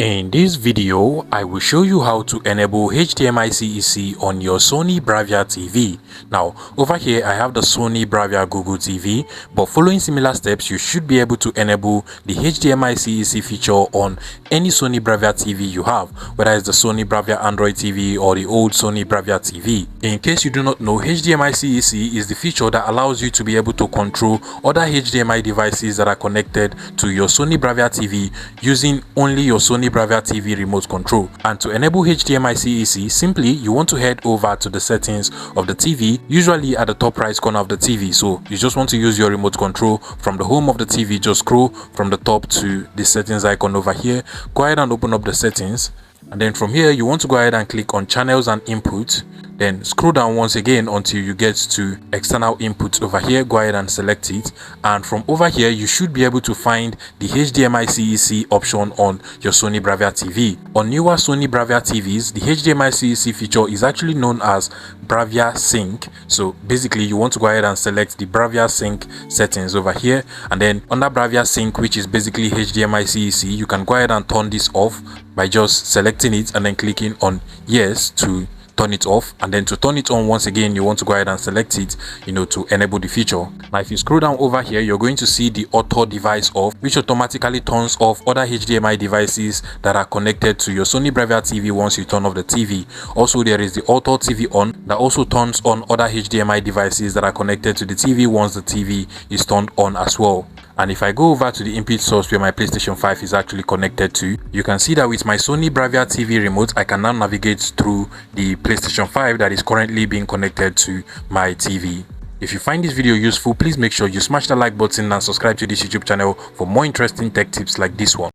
In this video, I will show you how to enable HDMI CEC on your Sony Bravia TV. Now, over here I have the Sony Bravia Google TV, but following similar steps, you should be able to enable the HDMI CEC feature on any Sony Bravia TV you have, whether it's the Sony Bravia Android TV or the old Sony Bravia TV. In case you do not know, HDMI CEC is the feature that allows you to be able to control other HDMI devices that are connected to your Sony Bravia TV using only your Sony Bravia TV remote control. And to enable HDMI CEC, simply you want to head over to the settings of the TV, usually at the top right corner of the TV. So you just want to use your remote control from the home of the TV, just scroll from the top to the settings icon over here. Go ahead and open up the settings, and then from here you want to go ahead and click on channels and input. Then scroll down once again until you get to external input over here. Go ahead and select it, and from over here you should be able to find the HDMI CEC option on your Sony Bravia TV. On newer Sony Bravia TVs, the HDMI CEC feature is actually known as Bravia Sync. So basically you want to go ahead and select the Bravia Sync settings over here, and then under Bravia Sync, which is basically HDMI CEC, you can go ahead and turn this off by just selecting it and then clicking on yes to turn it off. And then to turn it on, once again you want to go ahead and select it, to enable the feature. Now if you scroll down over here, you're going to see the auto device off, which automatically turns off other HDMI devices that are connected to your Sony Bravia TV once you turn off the TV. Also, there is the auto TV on that also turns on other HDMI devices that are connected to the TV once the TV is turned on as well. And if I go over to the input source where my PlayStation 5 is actually connected to, you can see that with my Sony Bravia TV remote, I can now navigate through the PlayStation 5 that is currently being connected to my TV. If you find this video useful, please make sure you smash the like button and subscribe to this YouTube channel for more interesting tech tips like this one.